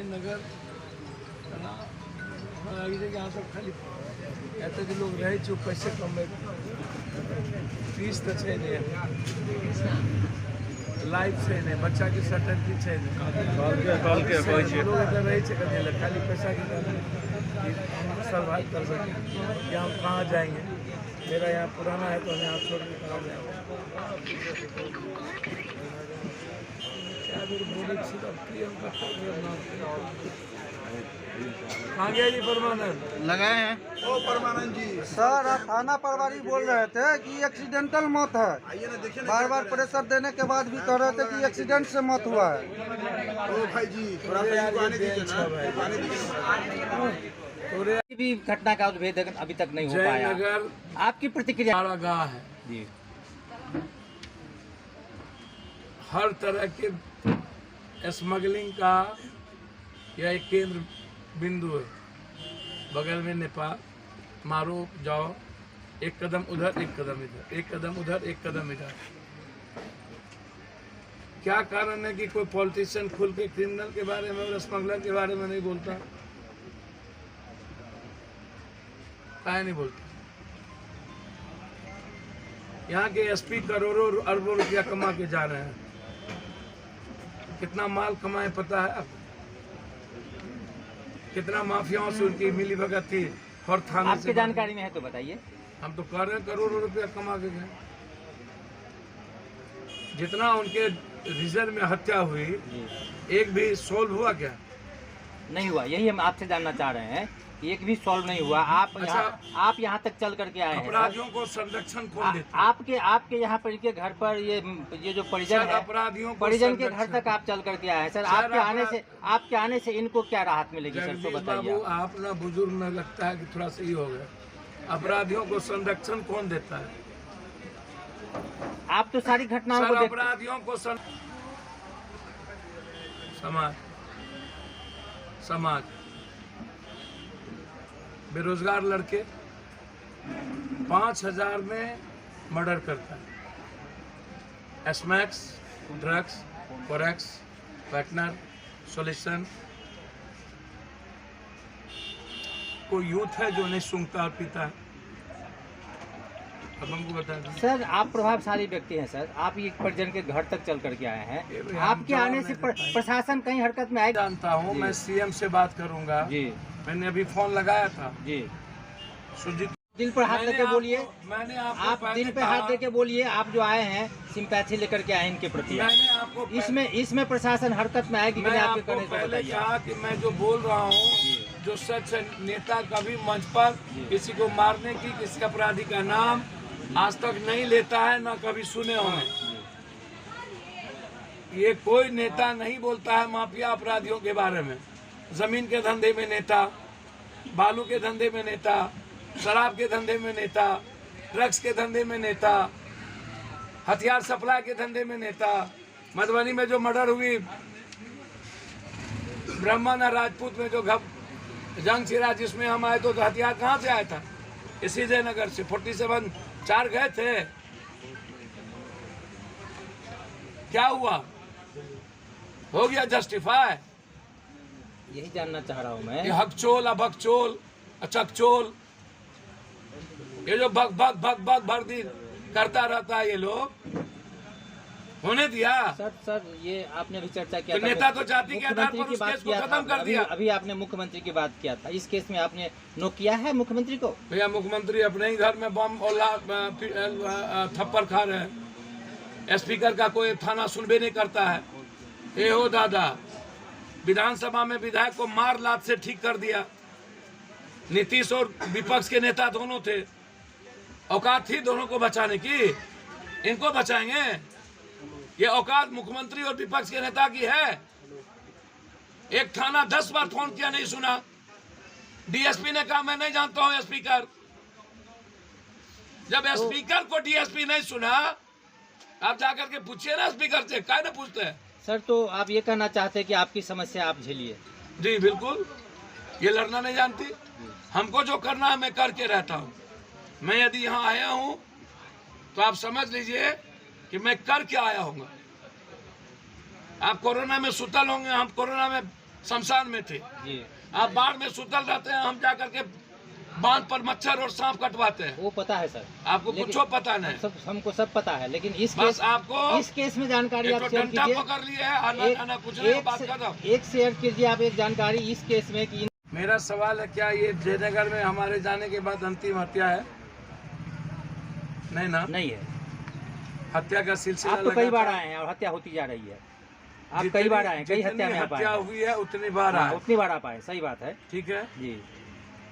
नगर यहाँ सब खाली कहते जो लोग रहे जो पैसे कमे फीस तो है नहीं लाइफ से नहीं बच्चा की सर्टेनिटी है नहीं लोग इधर रहे खाली पैसा की सर्वाइव कर सकें कि हम कहाँ जाएंगे। मेरा यहाँ पुराना है तो हम यहाँ छोड़ के कहाँ जाएंगे। कहाँ गया जी परमानंद? लगाए हैं ओ परमानंद जी। सर, आप थाना प्रभारी बोल रहे थे कि एक्सीडेंटल मौत है। आइए ना, देखिए ना, बार बार प्रेशर देने के बाद भी कह रहे थे कि एक्सीडेंट से मौत हुआ है। ओ भाई जी थोड़ा सा इनको आने दीजिए ना, आने दीजिए ना। भी घटना का उद्भेदन अभी तक नहीं हो पाया। जयनगर आपकी प्रतिक्रिया? हमारा गाँव है जी, हर तरह के स्मगलिंग का यह एक केंद्र बिंदु है। बगल में नेपाल, मारो जाओ, एक कदम उधर एक कदम इधर, एक कदम उधर एक कदम इधर। क्या कारण है कि कोई पॉलिटिशियन खुल के क्रिमिनल के बारे में और स्मगलर के बारे में नहीं बोलता? काहे नहीं बोलता? यहाँ के एसपी करोड़ों अरबों रुपया कमा के जा रहे हैं। कितना माल कमाए पता है आपको? कितना माफियाओं से उनकी मिली भगत थी और थाने आपकी से जानकारी में है तो बताइए। हम तो कह रहे हैं करोड़ों रुपया कमा के गए। जितना उनके रिजर्व में हत्या हुई एक भी सोल्व हुआ क्या? नहीं हुआ, यही हम आपसे जानना चाह रहे हैं। एक भी सॉल्व नहीं हुआ। आप यहाँ तक चल करके आए हैं। अपराधियों को संरक्षण कौन देता? आपके यहाँ पर इनके घर पर ये जो परिजन है, अपराधियों को परिजन के घर तक आप चल करके आए हैं सर। आपके आने से इनको क्या राहत मिलेगी सर, तो जगदीश बताइए। बाबू आप ना बुजुर्ग में लगता है कि थोड़ा सही हो गया। अपराधियों को संरक्षण कौन देता है? आप तो सारी घटनाओं को देखते हैं। अपराधियों को समाज बेरोजगार लड़के 5,000 में मर्डर करता है। एस्मैक्स, ड्रग्स, फोरेक्स, पैटनर, सॉल्यूशन। कोई यूथ है जो नहीं सूंघता और पीता है? अब हमको बता दें सर, आप प्रभावशाली व्यक्ति हैं सर। आप ये परिजन के घर तक चल करके आए हैं। आपके आने से प्रशासन कहीं हरकत में आएगा? जानता हूँ, मैं सीएम से बात करूंगा। जी, मैंने अभी फोन लगाया था। जी। सुजीत, दिल पर हाथ लेके बोलिए। मैंने आप दिल पे हाथ लेके बोलिए। आप जो आए हैं सिंपैथी लेकर के आए इनके प्रति। मैंने आपको इसमें प्रशासन हरकत में आएगी कि नहीं आपके करने से पहले बताइए। कहा कि मैं जो बोल रहा हूँ, जो सच है, नेता कभी मंच पर किसी को मारने की, किसी अपराधी का नाम आज तक नहीं लेता है, ना कभी सुने होंगे। ये कोई नेता नहीं बोलता है माफिया अपराधियों के बारे में। जमीन के धंधे में नेता, बालू के धंधे में नेता, शराब के धंधे में नेता, ड्रग्स के धंधे में नेता, हथियार सप्लाई के धंधे में नेता। मधुबनी में जो मर्डर हुई, ब्राह्मण और राजपूत में जो जंग छिड़ा, जिसमें हम आए तो हथियार कहाँ से आया था? इसी जयनगर से 47 4 गए थे। क्या हुआ? हो गया जस्टिफाई? यही जानना चाह रहा हूँ मैं। ये हकचोल, अभकचोल, अचकचोल, ये जो भग भग भग भग भर दिन करता रहता है, ये लोग होने दिया? सर ये आपने भी चर्चा किया तो था। नेता तो जाति के आधार पर मुख्यमंत्री की उस बात केस को किया खत्म था। कर दिया। अभी आपने मुख्यमंत्री की बात किया था। इस केस में आपने नो किया है मुख्यमंत्री को? भैया मुख्यमंत्री अपने ही घर में बम और थप्पड़ खा रहे हैं। स्पीकर का कोई थाना सुनबे नहीं करता है। ए हो दादा, विधानसभा में विधायक को मार लात से ठीक कर दिया। नीतीश और विपक्ष के नेता दोनों थे, औकात थी दोनों को बचाने की। इनको बचाएंगे? ये औकात मुख्यमंत्री और विपक्ष के नेता की है? एक थाना 10 बार फोन किया, नहीं सुना। डीएसपी ने कहा मैं नहीं जानता हूं स्पीकर। जब स्पीकर को डीएसपी नहीं सुना, आप जाकर के पूछिए ना स्पीकर से, काहे ना पूछते हैं? सर, तो आप ये कहना चाहते हैं कि आपकी समस्या आप झेलिए? जी बिल्कुल। ये लड़ना नहीं जानती। हमको जो करना है मैं करके रहता हूँ। मैं यदि यहाँ आया हूँ तो आप समझ लीजिए कि मैं करके आया हूँ। आप कोरोना में सुतल होंगे, हम कोरोना में शमशान में थे। जी आप बाढ़ में सुतल रहते हैं, हम जा करके बांध पर मच्छर और सांप कटवाते हैं। वो पता है सर, आपको कुछ पता नहीं। सब हमको सब पता है, लेकिन बस आपको इस केस में जानकारी एक आप तो शेयर डंडा कीजिए। पकड़ लिए है, आना कुछ नहीं, बात खत्म। एक शेयर कीजिए आप एक जानकारी इस केस में कि मेरा सवाल है, क्या ये जयनगर में हमारे जाने के बाद अंतिम हत्या है? नहीं ना, नहीं है। हत्या का सिलसिला आप तो कई बार लगातार- आए हैं और हत्या होती जा रही है। आप जितनी- कई बार आए हैं, कई जितनी हत्या में आप आए हत्या हैं। हुई है उतनी बार आए, उतनी बार आप आए, सही बात है ठीक है। जी।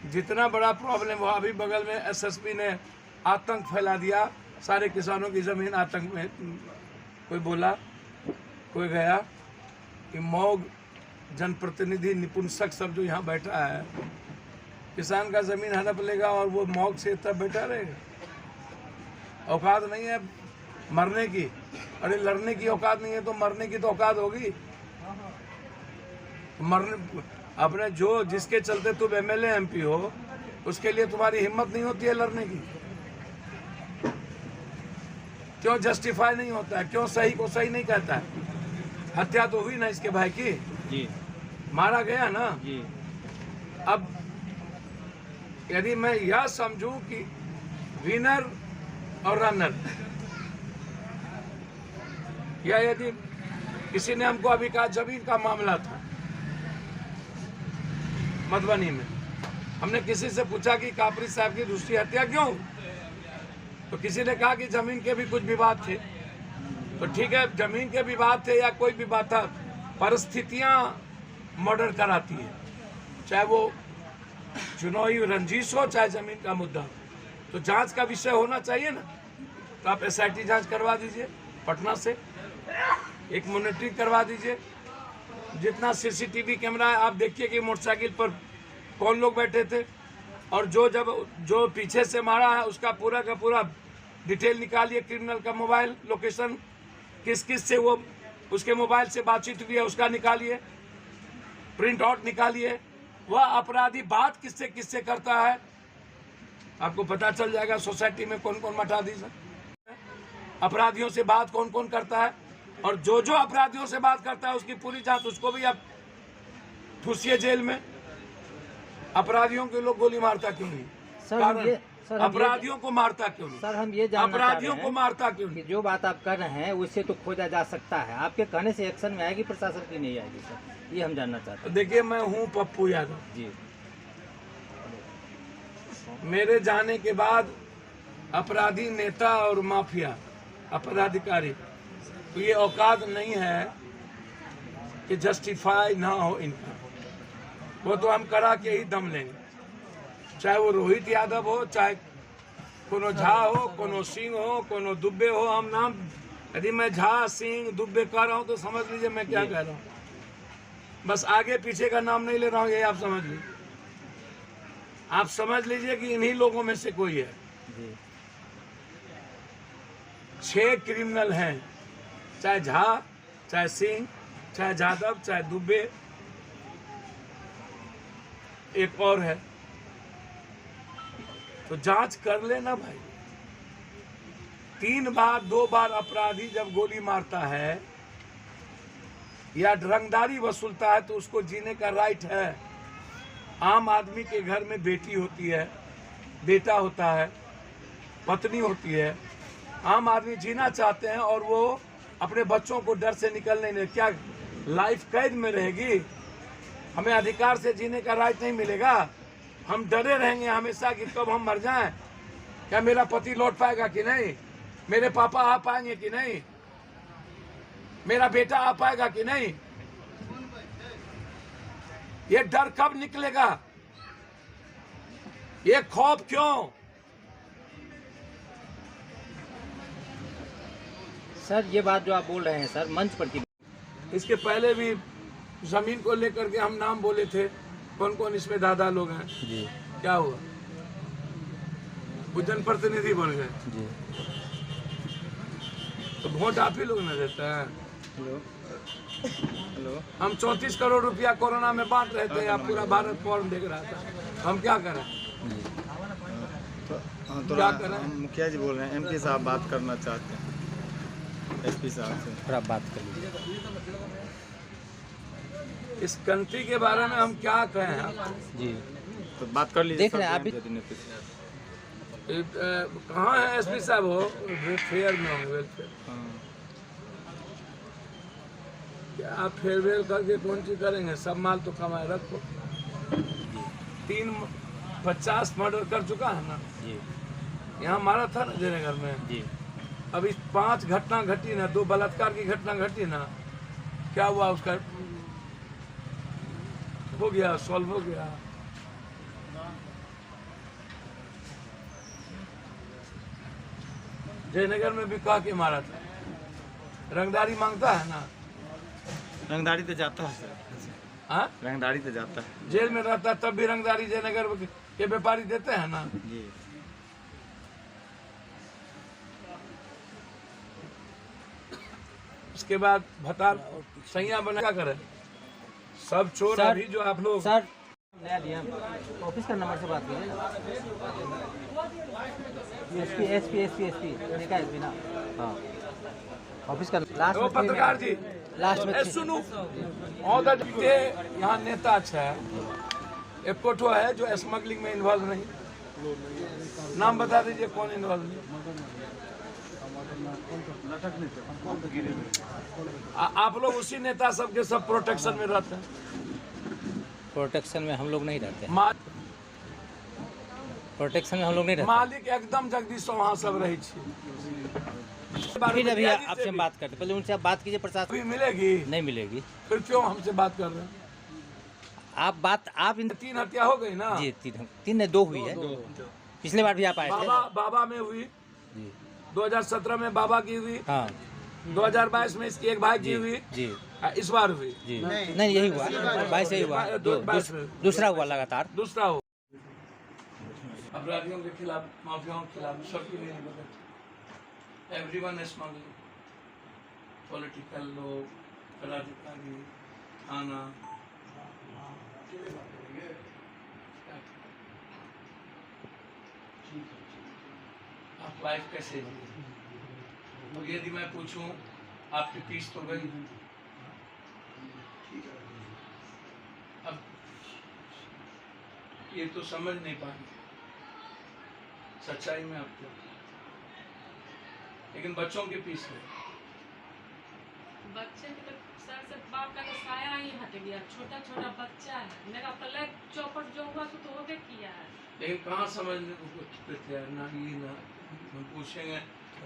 जितना बड़ा प्रॉब्लम हुआ, अभी बगल में एसएसपी ने आतंक फैला दिया, सारे किसानों की जमीन आतंक में, कोई बोला, कोई गया कि मौग जनप्रतिनिधि निपुंसक सब जो यहाँ बैठा है, किसान का जमीन हड़प लेगा और वो मौग से तब बैठा रहेगा। औकात नहीं है मरने की, अरे लड़ने की औकात नहीं है तो मरने की तो औकात होगी। मरने अपने जो जिसके चलते तुम एमएलए एमपी हो, उसके लिए तुम्हारी हिम्मत नहीं होती है लड़ने की। क्यों जस्टिफाई नहीं होता है? क्यों सही को सही नहीं कहता है? हत्या तो हुई ना इसके भाई की, जी मारा गया ना। जी अब यदि मैं यह समझूं कि विनर और रनर, या यदि किसी ने हमको अभी कहा जमीन का मामला था मधुबनी में, हमने किसी से पूछा कि कापरी साहब की दूसरी हत्या क्यों, तो किसी ने कहा कि जमीन के भी कुछ विवाद थे। तो ठीक है, जमीन के विवाद थे या कोई विवाद था, परिस्थितियां मर्डर कराती है, चाहे वो चुनावी रंजिश हो चाहे जमीन का मुद्दा हो। तो जांच का विषय होना चाहिए ना। तो आप एसआईटी जांच करवा दीजिए पटना से, एक मॉनिटरिंग करवा दीजिए। जितना सीसीटीवी कैमरा है आप देखिए कि मोटरसाइकिल पर कौन लोग बैठे थे, और जो पीछे से मारा है उसका पूरा का पूरा डिटेल निकालिए। क्रिमिनल का मोबाइल लोकेशन, किस किस से वो उसके मोबाइल से बातचीत हुई है उसका निकालिए, प्रिंट आउट निकालिए। वह अपराधी बात किससे किससे करता है आपको पता चल जाएगा। सोसाइटी में कौन कौन मठाधीश है, अपराधियों से बात कौन कौन करता है, और जो जो अपराधियों से बात करता है उसकी पूरी जांच, उसको भी आप ठूसिए जेल में। अपराधियों के लोग गोली मारता क्यों नहीं? सर अपराधियों को मारता क्यों नहीं? सर हम ये जानना अपराधियों चाह को रहे मारता क्यों हैं नहीं? कि जो बात आप कर रहे हैं उससे तो खोजा जा सकता है, आपके कहने से एक्शन में आएगी प्रशासन की नहीं आएगी सर, ये हम जानना चाहते हैं। देखिए, मैं हूँ पप्पू यादव, जी मेरे जाने के बाद अपराधी नेता और माफिया अपराधिकारी, तो ये औकात नहीं है कि जस्टिफाई ना हो इनका। वो तो हम करा के ही दम लेंगे, चाहे वो रोहित यादव हो, चाहे कोनो झा हो, कोनो सिंह हो, कोनो दुबे हो। हम नाम, यदि मैं झा सिंह दुबे कह रहा हूँ तो समझ लीजिए मैं क्या कह रहा हूँ। बस आगे पीछे का नाम नहीं ले रहा हूँ, ये आप समझ लीजिए। आप समझ लीजिए कि इन्हीं लोगों में से कोई है। जी 6 क्रिमिनल हैं, चाहे झा, चाहे सिंह, चाहे जादव, चाहे दुबे, एक और है। तो जांच कर लेना भाई। 3 बार 2 बार अपराधी जब गोली मारता है या रंगदारी वसूलता है तो उसको जीने का राइट है। आम आदमी के घर में बेटी होती है, बेटा होता है, पत्नी होती है। आम आदमी जीना चाहते हैं और वो अपने बच्चों को डर से निकलने नहीं, क्या लाइफ कैद में रहेगी? हमें अधिकार से जीने का राइट नहीं मिलेगा? हम डरे रहेंगे हमेशा कि कब हम मर जाएं, क्या मेरा पति लौट पाएगा कि नहीं, मेरे पापा आ पाएंगे कि नहीं, मेरा बेटा आ पाएगा कि नहीं? ये डर कब निकलेगा? ये खौफ क्यों? सर ये बात जो आप बोल रहे हैं सर मंच पर की, इसके पहले भी जमीन को लेकर के हम नाम बोले थे, कौन कौन इसमें दादा लोग हैं। जी क्या हुआ? वो जनप्रतिनिधि बन गए, जी तो वोट आप ही लोग न देते हैं। हेलो हेलो हम 34 करोड़ रुपया कोरोना में बांट रहे थे, या पूरा भारत फॉर्म देख रहा था, हम क्या करें? क्या करें? मुखिया जी बोल रहे हैं, एमपी साहब बात करना चाहते हैं एसपी साहब से। थोड़ा बात कर लीजिए। इस कंट्री के बारे में हम क्या कहें आप? जी तो बात कर लीजिए। देख रहे हैं आप भी। कहाँ है एसपी साहब? हो वेलफेयर में होंगे, वेलफेयर। क्या फेयरवेल करके कौन चीज करेंगे? सब माल तो कमाए रखो। 50 मर्डर कर चुका है ना जी यहाँ, मारा था ना जयनगर में। जी अभी 5 घटना घटी ना, 2 बलात्कार की घटना घटी ना, क्या हुआ उसका? हो गया, सॉल्व हो गया। जयनगर में भी कहा के मारा था। रंगदारी मांगता है ना, रंगदारी तो जाता है सर, हाँ? रंगदारी तो जाता है जेल में रहता है तब भी रंगदारी जयनगर के व्यापारी देते हैं ना। जी। उसके बाद भतार सैया बना क्या करे? सब चोर सर, अभी जो आप लोग सर नया डीएम ऑफिस का नंबर से बात कीजिए ना। एसपी देखा एसपी ना। हाँ ऑफिस का लास्ट वो में पत्रकार जी लास्ट में सुनो, के यहाँ नेता अच्छा है, एक कोठो है जो स्मगलिंग में इन्वॉल्व नहीं। नाम बता दीजिए कौन इन्वॉल्व नहीं। आप लोग उसी नेता सबके सब प्रोटेक्शन में रहते हैं। प्रोटेक्शन में हम लोग नहीं रहते हैं। मा- प्रोटेक्शन में हम लोग नहीं रहते मालिक एकदम जगदीश वहाँ सब रही छी। फिर अभी आपसे हम बात करते, पहले उनसे आप बात कीजिए। प्रशासन अभी मिलेगी, नहीं मिलेगी। फिर क्यों हमसे बात कर रहे हैं? आप इन 3 हत्या हो गई ना जी तीन ने 2 हुई है। पिछले बार भी आप आए थे। बाबा में हुई, जी 2017 में बाबा की हुई, हाँ 2022 में इसकी एक भाई की हुई, जी इस बार हुई। जी नहीं यही हुआ, 22 से ही हुआ। 22 में दूसरा हुआ लगातार। दूसरा हो। अपराधियों के खिलाफ, माफियाओं के खिलाफ, सबके लिए एवरीवन स्मगलिंग, पॉलिटिकल लोग, पदाधिकारी, थाना। आप लाइफ कैसे जिए? तो यदि मैं पूछूं आपकी फीस तो गई, अब ये तो समझ नहीं पाएंगे सच्चाई में आपको, लेकिन बच्चों की फीस है। बच्चे के तो सर से बाप का तो साया ही हट गया। छोटा छोटा बच्चा है मेरा, पलक चौपट जो हुआ तो हो गया किया है। लेकिन कहाँ समझने को कुछ तैयार ना, ये ना हम पूछेंगे,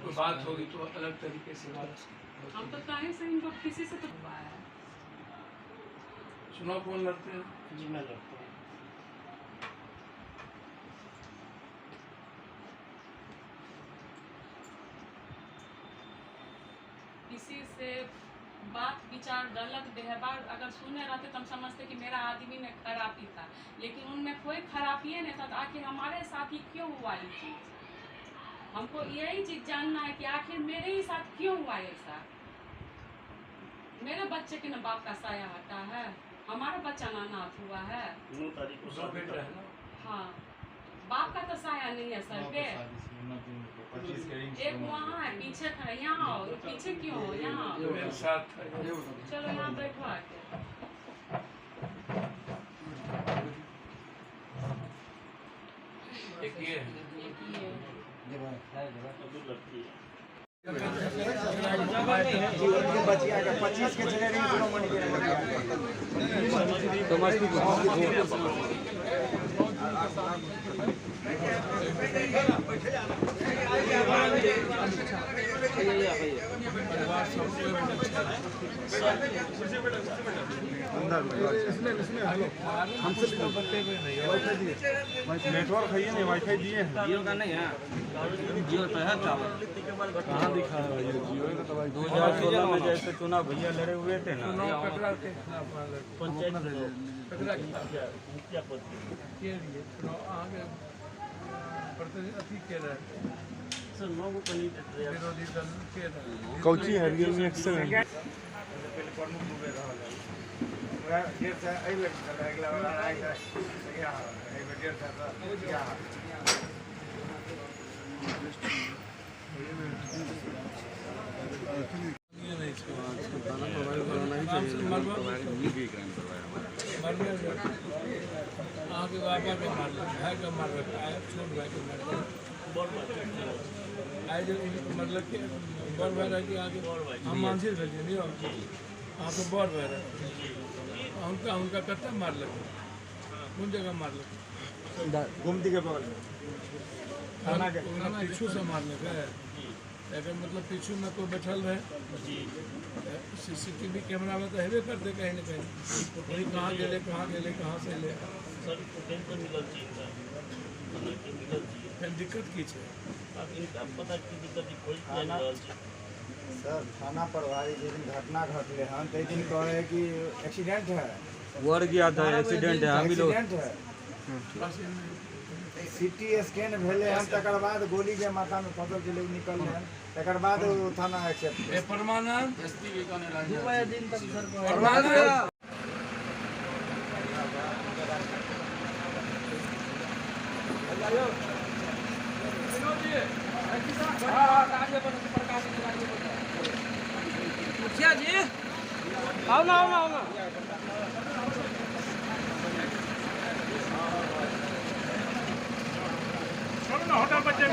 कोई बात होगी तो अलग तरीके से बात। हम तो कहीं से इनको किसी से तो हुआ है। चुनाव कौन लड़ते हैं? जी मैं लड़ता हूँ। किसी से बात विचार गलत व्यवहार अगर सुने रहते तो हम समझते कि मेरा आदमी में खराबी था, लेकिन उनमें कोई खराबी नहीं था। तो आखिर हमारे साथ ही क्यों हुआ ये चीज़? हमको यही चीज़ जानना है कि आखिर मेरे ही साथ क्यों हुआ ऐसा। मेरे बच्चे के न बाप का साया हटा है, हमारा बच्चा ना अनाथ हुआ है। 9 तारीख को दो बेटे हैं ना? हाँ बाप का तो साया नहीं है सर पे। एक वहाँ है पीछे खड़ा, यहाँ आओ, पीछे क्यों हो? यहाँ आओ। मेरे साथ है। चलो यहाँ बैठो आके। एक ये है। एक ये लड़की है। बचिया 25 के जगह नहीं सुनो मनी के नेटवर्क है नहीं, वाईफाई दिए हैं। जियो का नहीं है, जियो पे है टावर। कहाँ दिखा है ये जियो का? तो भाई 2016 में जैसे चुनाव भैया लड़े हुए थे ना, कटरा के खिलाफ पंचायत कटरा के खिलाफ मुखिया पद के लिए चुनाव आगे अति के रहे, सर 9 को कहीं विरोधी दल के रहे। कौची है रियल में एक्सेलेंट। ये नहीं पापा के मार लेते भाई का मार रखा है, छोट भाई के मार आए जो मतलब कि बड़ भाई रह के आगे हम मानसिक भेजिए नहीं हो हाँ तो बड़ भाई रहे उनका कत्ता मार लगे कौन जगह मार लगे गुमती के बगल में थाना के पीछू से मारने का है अगर मतलब पीछू में कोई बैठल रहे सीसीटीवी कैमरा में तो हेबे करते कहीं न कहीं वही कहाँ गए कहाँ से ले सर टेंशन मिलल चाहिए फिर दिक्कत की है अब इनका पता की दिक्कत कोई नहीं रहल छै सर थाना प्रभारी जिस दिन घटना घटले हन ते दिन कहे कि एक्सीडेंट है वर्ड गया था एक्सीडेंट है हम लोग एक्सीडेंट है सीटी स्कैन भेले हन तकर बाद गोली के माथा में फसल के लोग निकलले हन तकर बाद वो थाना एक्सेप्ट ये परमानंद दिन तक सर परमानंद मुखिया जी आओ ना होटल बच्चे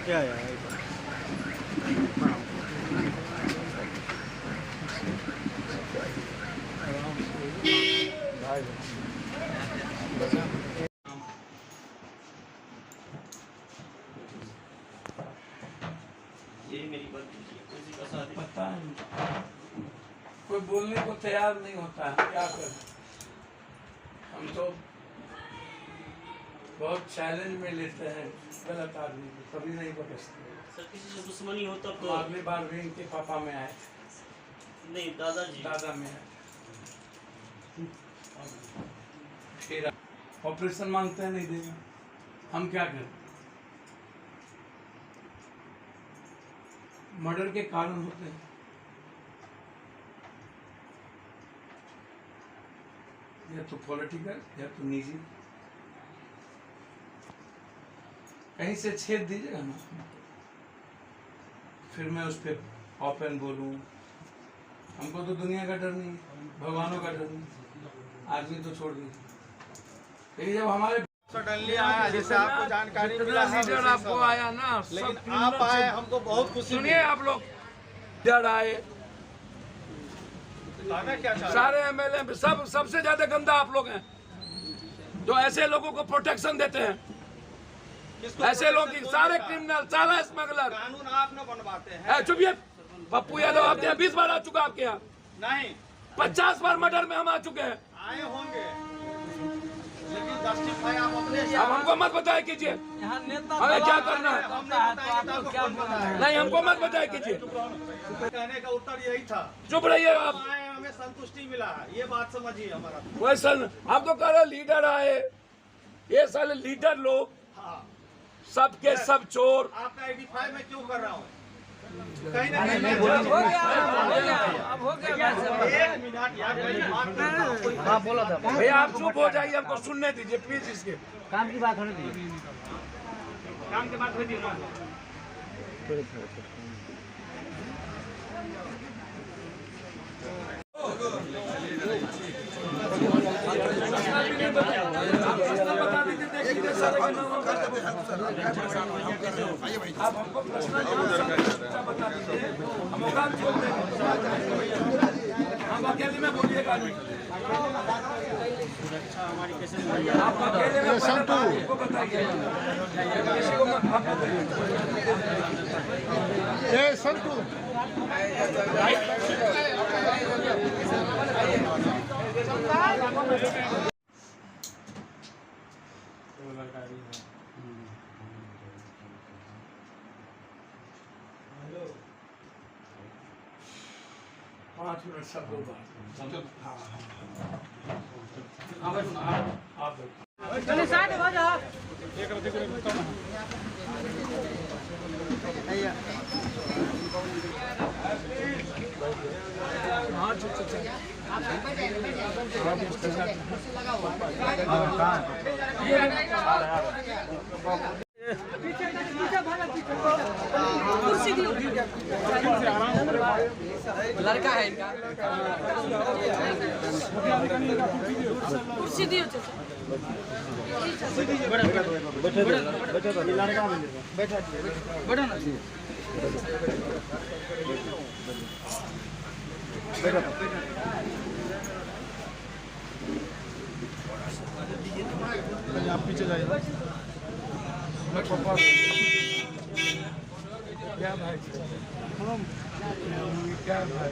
क्या है ये मेरी बात किसी का साथ पता नहीं कोई बोलने को तैयार नहीं होता है क्या करें हम तो बहुत चैलेंज में लेते हैं गलत आदमी को कभी नहीं बख्शते सर किसी से दुश्मनी हो तब तो अगली बार भी इनके पापा में आए थे नहीं दादाजी दादा में आए फिर ऑपरेशन मांगते हैं नहीं देंगे हम क्या करें मर्डर के कारण होते हैं या तो पॉलिटिकल या तो निजी कहीं से छेद दीजिएगा ना फिर मैं उस पर ओपन बोलूं हमको तो दुनिया का डर नहीं भगवानों का डर नहीं आदमी तो छोड़ दीजिए लेकिन जब हमारे सडनली आया जिससे आपको जानकारी मिला है लीडर आपको आया ना लेकिन आप आए हमको बहुत खुशी सुनिए आप लोग लीडर आए क्या सारे एमएलए सबसे ज्यादा गंदा आप लोग हैं जो ऐसे लोगों को प्रोटेक्शन देते हैं ऐसे लोग सारे क्रिमिनल सारा स्मगलर कानून आप न बनवाते हैं चुपिए पप्पू यादव आपके यहाँ 20 बार आ चुका आपके यहाँ नहीं 50 बार मर्डर में हम आ चुके हैं आए होंगे लेकिन जस्टिफाई आप अपने अब हमको मत बताया कीजिए हमें क्या करना है नहीं हमको मत बताया कीजिए कहने का उत्तर यही था चुप रहिए आप आए हमें संतुष्टि मिला है ये बात समझिए हमारा वैसा आप तो कह रहे लीडर आए ये सारे लीडर लोग हाँ सबके सब चोर आपका आइडेंटिफाई मैं क्यों कर रहा हूँ हाँ बोला था। भैया आप चुप हो जाइए, हमको सुनने दीजिए प्लीज। इसके काम की बात होने दीजिए। काम की बात होती है ना। आप हमको प्रश्न बता दीजिए, हम औकात छोड़ देंगे। हम अकेले में बोलिएगा नहीं, आप अकेले में को बताइए, किसी को मत आप संतू पाँच मिनट सब लोग लड़का है इनका, कुर्सी दियो आप पीछे जाइए। क्या भाई क्या भाई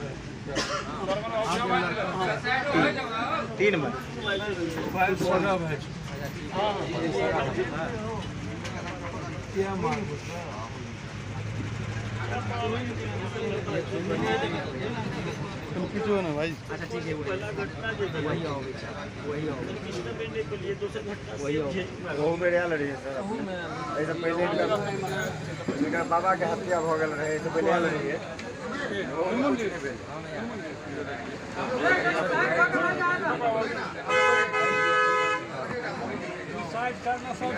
3 में भाई सोना भाई क्या मांग तुम पीछे हो ना भाई। अच्छा ठीक है, वही आओगे, वही आओगे, वो मेरे यहाँ लड़ी है सर। ऐसा पहले इनका बाबा के हत्या हो गए रहे, ऐसे पहले लड़ी है। करना सब